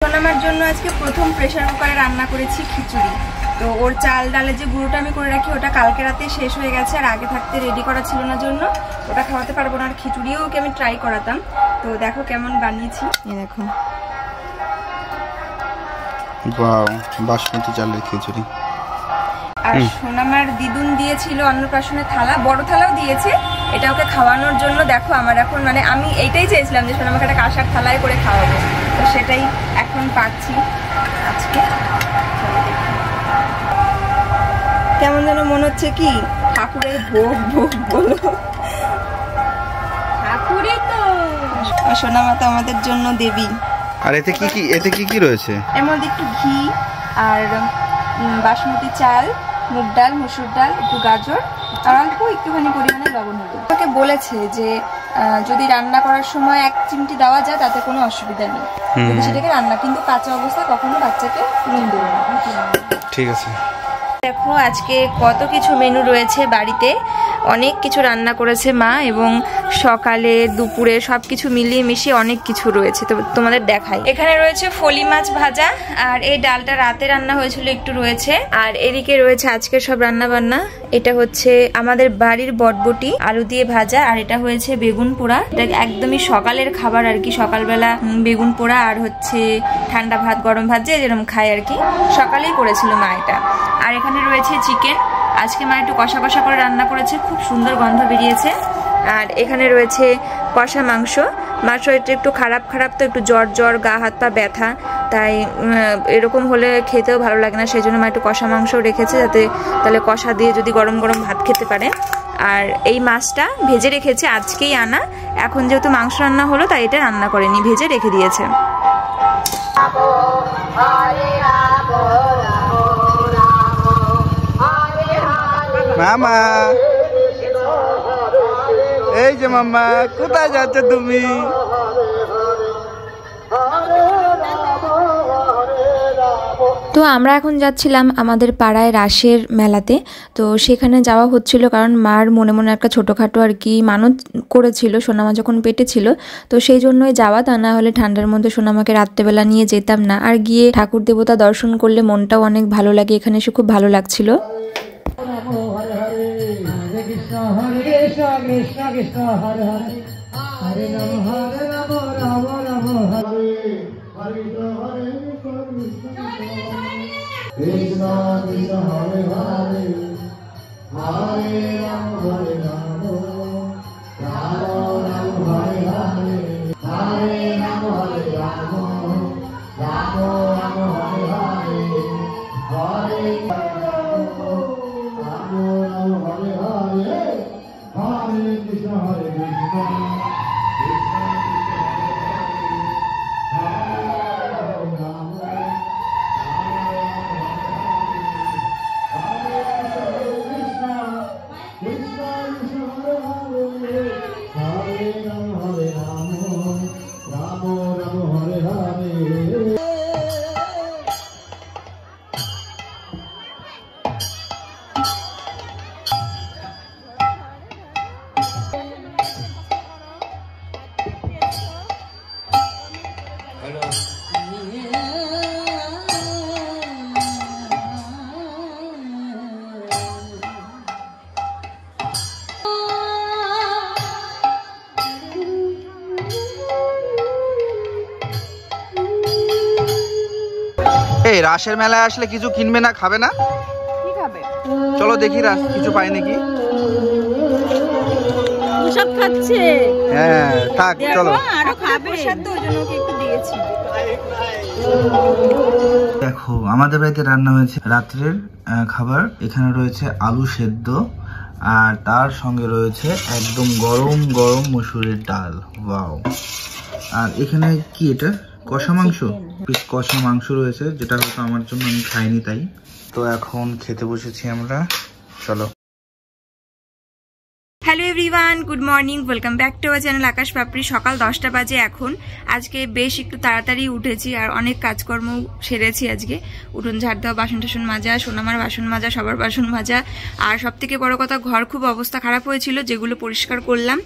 আমার জন্য আজকে প্রথম প্রেসার কুকারে রান্না করেছি খিচুড়ি। তো ওর চাল ডালে যে গুঁড়োটা আমি করে রাখি ওটা কালকে রাতে শেষ হয়ে গেছে, আর আগে থাকতে রেডি করা ছিল না জন্য ওটা খাওয়াতে পারবো না। আর খিচুড়িও ওকে আমি ট্রাই করাতাম। তো দেখো কেমন বানিয়েছি, এই দেখো। ওয়াও, বাসমতি চালের খিচুড়ি। আর সোনামার দিদুন দিয়েছিল অন্নপ্রাশনের থালা, বড় থালাও দিয়েছে, এটা ওকে খাওয়ানোর জন্য। দেখো আমার এখন মানে আমি এইটাই চেয়েছিলাম যে সোনামাকে একটা কাঁসার থালায় করে খাওয়াবো, তো সেটাই এখন পাচ্ছি আজকে। কেমন যেন মনে হচ্ছে কি ঠাকুরের ভোগ ভোগ বলো, ঠাকুরই তো। সোনামা তো আমাদের জন্য দেবী। আর এতে কি কি রয়েছে? এর মধ্যে একটু ঘি আর বাসমতি চাল, মুগ ডাল, মসুর ডাল, একটু গাজর আর অল্প একটুখানি পরিমাণে লবণ হলুদ। ওকে বলেছে যে যদি রান্না করার সময় 1 চিমটি দেওয়া যায় তাতে কোনো অসুবিধা নেই, কিন্তু সেটাকে রান্না কিন্তু কাঁচা অবস্থায় কখনো বাচ্চাকে নুন দেবো না। ঠিক আছে। দেখো আজকে কত কিছু মেনু রয়েছে বাড়িতে, অনেক কিছু রান্না করেছে মা, এবং সকালে দুপুরে সব কিছু মিলিয়ে মিশিয়ে অনেক কিছু রয়েছে। তো তোমাদের দেখাই। এখানে রয়েছে ফলি মাছ ভাজা, আর এই ডালটা রাতে রান্না হয়েছিল একটু রয়েছে। আর এদিকে রয়েছে আজকে সব রান্না বান্না। এটা হচ্ছে আমাদের বাড়ির বটবটি আলু দিয়ে ভাজা, আর এটা হয়েছে বেগুন পোড়া। এটা একদমই সকালের খাবার আর কি, সকালবেলা বেগুন পোড়া আর হচ্ছে ঠান্ডা ভাত, গরম ভাত যে যেরকম খায় আর কি, সকালেই করেছিল মা এটা। আর এখানে রয়েছে চিকেন, আজকে মা একটু কষা কষা করে রান্না করেছে, খুব সুন্দর গন্ধ বেরিয়েছে। আর এখানে রয়েছে কষা মাংস। মার শরীরটা একটু খারাপ তো একটু জ্বর, গা হাত পা ব্যথা, তাই এরকম হলে খেতেও ভালো লাগে না, সেই জন্য মা একটু কষা মাংস রেখেছে, যাতে তাহলে কষা দিয়ে যদি গরম গরম ভাত খেতে পারে। আর এই মাছটা ভেজে রেখেছে, আজকেই আনা, এখন যেহেতু মাংস রান্না হলো তাই এটা রান্না করেনি, ভেজে রেখে দিয়েছে। মামা, এই যে মামা, কোথায় যাচ্ছ তুমি? তো আমরা এখন যাচ্ছিলাম আমাদের পাড়ায় রাসের মেলাতে। তো সেখানে যাওয়া হচ্ছিল কারণ মার মনে মনে একটা ছোটোখাটো আর কি মানত করেছিল সোনামা যখন পেটে ছিল, তো সেই জন্যই যাওয়া। তা না হলে ঠান্ডার মধ্যে সোনামাকে রাত্রেবেলা নিয়ে যেতাম না। আর গিয়ে ঠাকুর দেবতা দর্শন করলে মনটাও অনেক ভালো লাগে, এখানে এসে খুব ভালো লাগছিল। এই রাসের মেলায় আসলে কিছু কিনবে না, খাবে না? কি খাবে? চলো দেখি রাস কিছু পাই নাকি। সব খাচ্ছে। হ্যাঁ থাক, চলো। আরো খাবে, প্রসাদ তো ওই জন্য ওকে একটু দিয়েছি। দেখো আমাদের বাড়িতে রান্না হয়েছে রাত্রের খাবার। এখানে রয়েছে আলু সেদ্ধ, আর তার সঙ্গে রয়েছে একদম গরম গরম মসুরের ডাল। ওয়াও। আর এখানে কি এটা? কষা মাংস, কষা মাংস রয়েছে, যেটা হয়তো আমার জন্য আমি খাইনি তাই। তো এখন খেতে বসেছি আমরা, চলো। Hello everyone, everyone, good morning, welcome back to our channel Akash Papri. সকাল 10টা বাজে এখন। আজকে বেশ একটু তাড়াতাড়ি উঠেছি আর অনেক কাজকর্ম সেরেছি আজকে। উঠোন ঝাড় দেওয়া, বাসন টাসন মাজা, সোনামার বাসন মাজা, সবার বাসন মাজা। আর সব থেকে বড় কথা, ঘর খুব অবস্থা খারাপ হয়েছিল, যেগুলো পরিষ্কার করলাম।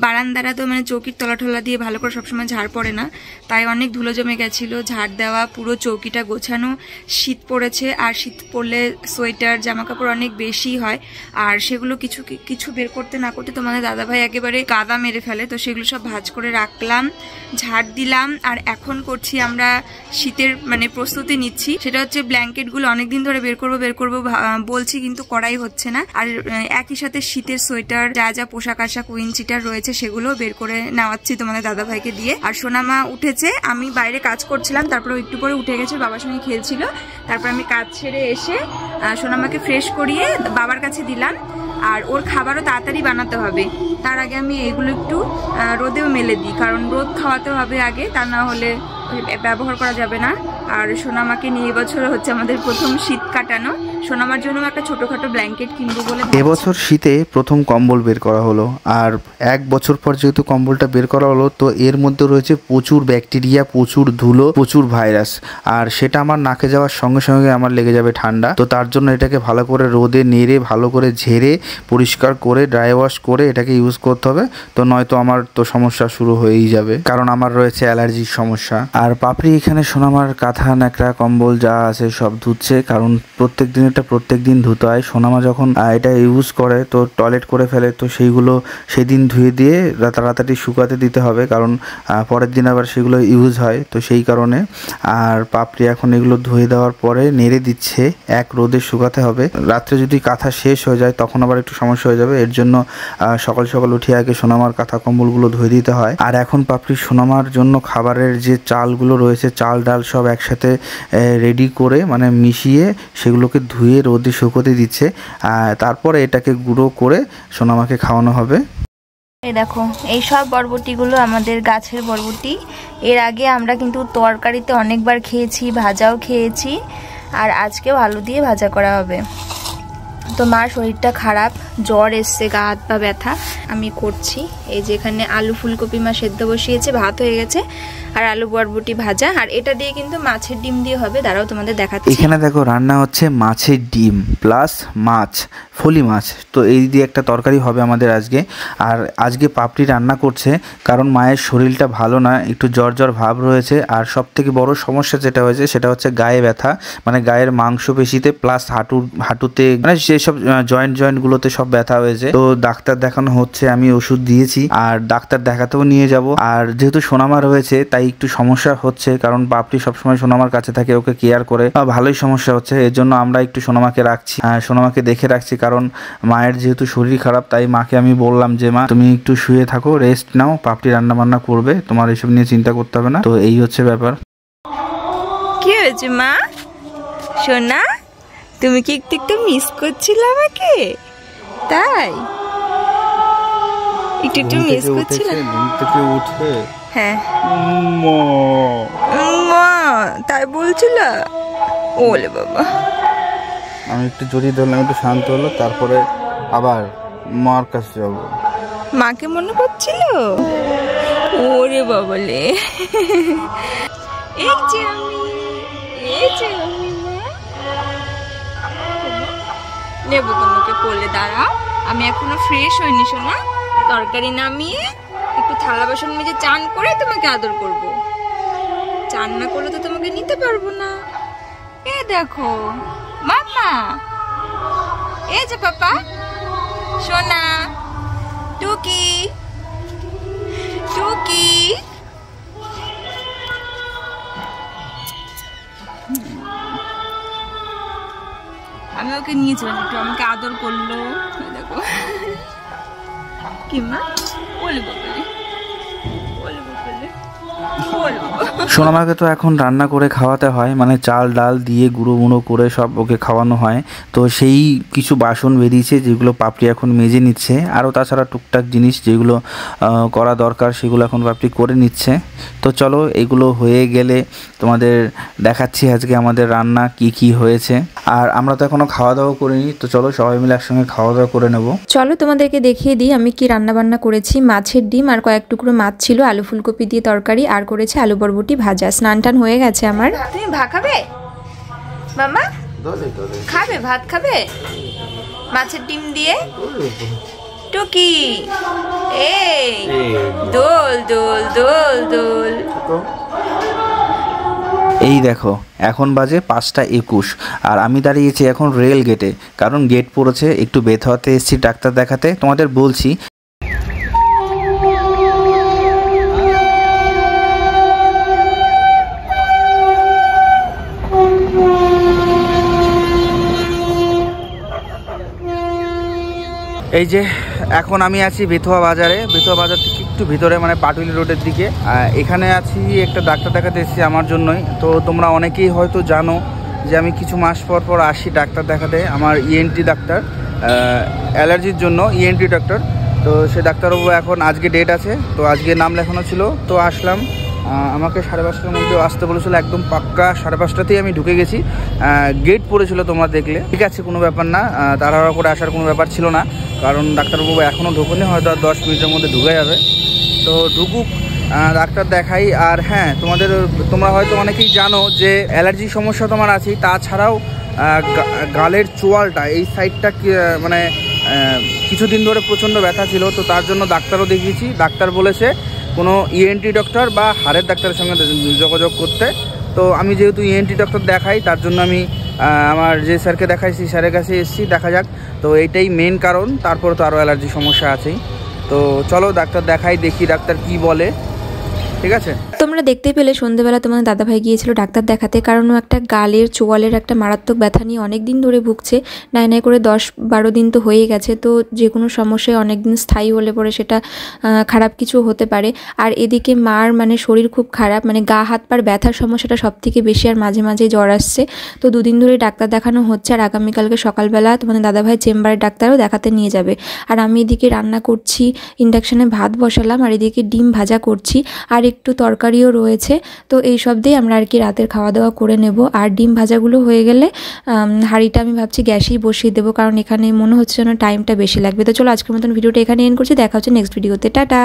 বারান্দারা তো মানে চৌকির তলা দিয়ে ভালো করে সবসময় ঝাড় পড়ে না, তাই অনেক ধুলো জমে গেছিলো। ঝাড় দেওয়া, পুরো চৌকিটা গোছানো। শীত পড়েছে, আর শীত পড়লে সোয়েটার জামা কাপড় অনেক বেশি হয়, আর সেগুলো কিছু বের করতে না করতে তোমাদের দাদাভাই একেবারে কাদা মেরে ফেলে। তো সেগুলো সব ভাঁজ করে রাখলাম, ঝাড় দিলাম। আর এখন করছি আমরা শীতের মানে প্রস্তুতি নিচ্ছি, সেটা হচ্ছে ব্ল্যাঙ্কেটগুলো অনেকদিন ধরে বের করবো বলছি, কিন্তু করাই হচ্ছে না। আর একই সাথে শীতের সোয়েটার, যা যা পোশাক আশাক উইনচিটার রয়েছে সেগুলো বের করে নেওয়াচ্ছি তোমাদের দাদাভাইকে দিয়ে। আর সোনামা উঠেছে, আমি বাইরে কাজ করছিলাম, তারপরে একটু পরে উঠে গেছে, বাবার সঙ্গে খেলছিল। তারপর আমি কাজ ছেড়ে এসে সোনামাকে ফ্রেশ করিয়ে বাবার কাছে দিলাম। আর ওর খাবারও তাড়াতাড়ি বানাতে হবে, তার আগে আমি এগুলো একটু রোদেও মেলে দিই, কারণ রোদ খাওয়াতে হবে আগে, তা না হলে ব্যবহার করা যাবে না। আর সোনামাকে নিয়ে এবছর হচ্ছে আমাদের প্রথম শীত কাটানো। সোনামার জন্য একটা ছোটখাটো ব্ল্যাঙ্কেট কিনবো বলে এবছর শীতে প্রথম কম্বল বের করা হলো। আর 1 বছর পর যেহেতু কম্বলটা বের করা হলো, তো এর মধ্যে রয়েছে প্রচুর ব্যাকটেরিয়া, প্রচুর ধুলো, প্রচুর ভাইরাস। আর সেটা আমার নাকে যাওয়ার সঙ্গে সঙ্গে আমার লেগে যাবে ঠান্ডা। তো তার জন্য এটাকে ভালো করে রোদে নেড়ে, ভালো করে ঝেড়ে, পরিষ্কার করে, ড্রাই ওয়াশ করে এটাকে ইউজ করতে হবে। তো নয়তো আমার তো সমস্যা শুরু হয়েই যাবে, কারণ আমার রয়েছে অ্যালার্জির সমস্যা। আর পাপড়ি এখানে সোনামার কাঁথা, ন্যাকড়া, কম্বল যা আছে সব ধুচ্ছে, কারণ প্রত্যেক দিন ধুতে হয়। সোনামা যখন এটা ইউজ করে তো টয়লেট করে ফেলে, তো সেইগুলো সেদিন ধুয়ে দিয়ে রাতারাতি শুকাতে দিতে হবে, কারণ পরের দিন আবার সেগুলো ইউজ হয়, তো সেই কারণে। আর পাপড়ি এখন এগুলো ধুয়ে দেওয়ার পরে নেড়ে দিচ্ছে, এক রোদে শুকাতে হবে। রাত্রে যদি কাঁথা শেষ হয়ে যায় তখন আবার একটু সমস্যা হয়ে যাবে, এর জন্য সকাল উঠে আগে সোনামার কাঁথা কম্বলগুলো ধুয়ে দিতে হয়। আর এখন পাপড়ি সোনামার জন্য খাবারের যে চালগুলো রয়েছে, চাল ডাল সব একসাথে রেডি করে মানে মিশিয়ে সেগুলোকে ধুয়ে রোদে শুকোতে দিচ্ছে। তারপরে এটাকে গুঁড়ো করে সোনামাকে খাওয়ানো হবে। এই দেখো, এই সব বরবটিগুলো আমাদের গাছের বরবটি। এর আগে আমরা কিন্তু তরকারিতে অনেকবার খেয়েছি, ভাজাও খেয়েছি, আর আজকেও আলু দিয়ে ভাজা করা হবে। তো মার শরীরটা খারাপ, জ্বর এসছে, গা হাত পা ব্যথা। আমি করছি, এই যে এখানে আলু ফুলকপি মা সেদ্ধ বসিয়েছে, ভাত হয়ে গেছে, আর আলু বরবটি ভাজা। আর এটা দিয়ে কিন্তু মাছের ডিম দিয়ে হবে, দাঁড়াও তোমাদের দেখাচ্ছি। এখানে দেখো রান্না হচ্ছে মাছের ডিম প্লাস মাছ, ফলি মাছ। তো এই দিয়ে একটা তরকারি হবে আমাদের আজকে। আর আজকে পাপড়ি রান্না করছে, কারণ মায়ের শরীরটা ভালো না, একটু জ্বর ভাব রয়েছে। আর সব থেকে বড় সমস্যা যেটা হয়েছে সেটা হচ্ছে গায়ে ব্যথা, মানে গায়ের মাংসপেশিতে প্লাস হাঁটুতে, মানে যেসব জয়েন্টগুলোতে সব ব্যথা হয়েছে। তো ডাক্তার দেখানো হচ্ছে, আমি ওষুধ দিয়েছি, আর ডাক্তার দেখাতেও নিয়ে যাব। আর যেহেতু সোনামা রয়েছে তাই একটু সমস্যা হচ্ছে, কারণ পাপড়ি সবসময় সোনামার কাছে থাকে, ওকে কেয়ার করে, ভালোই সমস্যা হচ্ছে। এর জন্য আমরা একটু সোনামাকে রাখছি, সোনামাকে দেখে রাখছি, কারণ মায়ের যেহেতু শরীর খারাপ, তাই মাকে আমি বললাম যে মা তুমি একটু শুয়ে থাকো, রেস্ট নাও, পাপড়ি রান্না বান্না করবে, তোমার এসব নিয়ে চিন্তা করতে হবে না। তো এই হচ্ছে ব্যাপার। কি হয়েছে মা? সোনা, তুমি কি একটু মিস করছিলে আমাকে? তাই একটু মিস করছিলে? উঠে হ্যাঁ মা তাই বলছিল? ওলে বাবা, আমি একটু জড়িয়ে ধরলাম, একটু শান্ত হলো, তারপরে আবার মার কাছে যাব। মাকে মনে করছিল? ওরে বাবালে, এই যে আমি নেব তোমাকে কোলে। দাঁড়াও, আমি এখনো ফ্রেশ হইনি সোনা। তরকারি নামিয়ে একটু থালা বাসন মেজে চান করে তোমাকে আদর করব। চান না করলে তো তোমাকে নিতে পারবো না। এ দেখো মামা, এই যে পাপা, সোনা, টুকি আমি ওকে নিয়ে চলে, একটু আমাকে আদর করলো। দেখো কি মা, বলে বলে সোনামাকে তো এখন রান্না করে খাওয়াতে হয়, মানে চাল ডাল দিয়ে গুঁড়ো মুড়ো করে সব ওকে খাওয়ানো হয়। তো সেই কিছু বাসন বেরিয়েছে যেগুলো পাপড়ি এখন মেজে নিচ্ছে, আরও তাছাড়া টুকটাক জিনিস যেগুলো করা দরকার সেগুলো এখন পাপড়ি করে নিচ্ছে। তো চলো এগুলো হয়ে গেলে তোমাদের দেখাচ্ছি আজকে আমাদের রান্না কি কি হয়েছে। আর আমরা তো এখনও খাওয়া দাওয়া করিনি, তো চলো সবাই মিলে একসঙ্গে খাওয়া দাওয়া করে নেব। চলো তোমাদেরকে দেখিয়ে দিই আমি কি রান্না বান্না করেছি। মাছের ডিম আর কয়েক টুকরো মাছ ছিল, আলু ফুলকপি দিয়ে তরকারি, আর করেছে আলু বরবটি ভাজা। স্নান টান হয়ে গেছে আমার। তুমি ভাত খাবে মামা? খাবে ভাত খাবে মাছের ডিম দিয়ে? টুকি এই দোল দোল দোল দোল। এই দেখো এখন বাজে 5টা 21 আর আমি দাঁড়িয়েছি এখন রেল গেটে, কারণ গেট পড়েছে। একটু বেথুয়াতে এসেছি ডাক্তার দেখাতে, তোমাদের বলছি। এই যে এখন আমি আছি বেথুয়া বাজারে, বেথুয়া বাজার থেকে একটু ভিতরে, মানে পাটুলি রোডের দিকে। এখানে আছি একটা ডাক্তার দেখাতে এসেছি আমার জন্যই। তো তোমরা অনেকেই হয়তো জানো যে আমি কিছু মাস পর পর আসি ডাক্তার দেখাতে। আমার ইএনটি ডাক্তার, অ্যালার্জির জন্য ইএনটি ডাক্তার। তো সে ডাক্তারবাবু এখন আজকে ডেট আছে, তো আজকে নাম লেখানো ছিল, তো আসলাম। আমাকে 5:30টার মধ্যে আসতে বলেছিল, একদম পাক্কা 5:30টাতেই আমি ঢুকে গেছি। গেট পড়েছিল তোমরা দেখলে, ঠিক আছে কোনো ব্যাপার না, তাড়াহুড়া করে আসার কোনো ব্যাপার ছিল না, কারণ ডাক্তারবাবু এখনও ঢুকুনি, হয়তো আর 10 মিনিটের মধ্যে ঢুকে যাবে। তো ঢুকুক, ডাক্তার দেখাই। আর হ্যাঁ, তোমরা হয়তো অনেকেই জানো যে অ্যালার্জির সমস্যা তোমার আছেই, তাছাড়াও গালের চোয়ালটা এই সাইডটা মানে কিছুদিন ধরে প্রচণ্ড ব্যথা ছিল। তো তার জন্য ডাক্তারও দেখিয়েছি, ডাক্তার বলেছে কোনো ইএনটি ডক্টর বা হাড়ের ডাক্তারের সঙ্গে যোগাযোগ করতে। তো আমি যেহেতু ইএনটি ডক্টর দেখাই, তার জন্য আমি আমার যে স্যারকে দেখাই সেই স্যারের কাছে এসেছি, দেখা যাক। তো এইটাই মেন কারণ, তারপরে তো আরও অ্যালার্জি সমস্যা আছেই। তো চলো ডাক্তার দেখাই, দেখি ডাক্তার কি বলে, ঠিক আছে। তোমরা দেখতে পেলে সন্ধ্যেবেলা তোমাদের দাদাভাই গিয়েছিল ডাক্তার দেখাতে, কারণ ও একটা গালের চোয়ালের একটা মারাত্মক ব্যথা নিয়ে অনেক দিন ধরে ভুগছে। নাই নাই করে 10-12 দিন তো হয়ে গেছে। তো যে কোনো সমস্যায় অনেক দিন স্থায়ী হলে পরে সেটা খারাপ কিছু হতে পারে। আর এদিকে মার মানে শরীর খুব খারাপ, মানে গা হাত পার ব্যথার সমস্যাটা সব থেকে বেশি, আর মাঝে মাঝে জ্বর আসছে। তো 2 দিন ধরে ডাক্তার দেখানো হচ্ছে, আর আগামীকালকে সকালবেলা তোমাদের দাদাভাই চেম্বারের ডাক্তারও দেখাতে নিয়ে যাবে। আর আমি এদিকে রান্না করছি, ইন্ডাকশানে ভাত বসালাম, আর এদিকে ডিম ভাজা করছি, আর একটু তরকারিও রয়েছে। তো এই সব দিয়ে আমরা আর কি রাতের খাওয়া দাওয়া করে নেব। আর ডিম ভাজাগুলো হয়ে গেলে হাঁড়িটা আমি ভাবছি গ্যাসেই বসিয়ে দেবো, কারণ এখানে মনে হচ্ছে যেন টাইমটা বেশি লাগবে। তো চলো আজকের মতন ভিডিওটা এখানে এন্ড করছি, দেখা হচ্ছে নেক্সট ভিডিওতে। টাটা।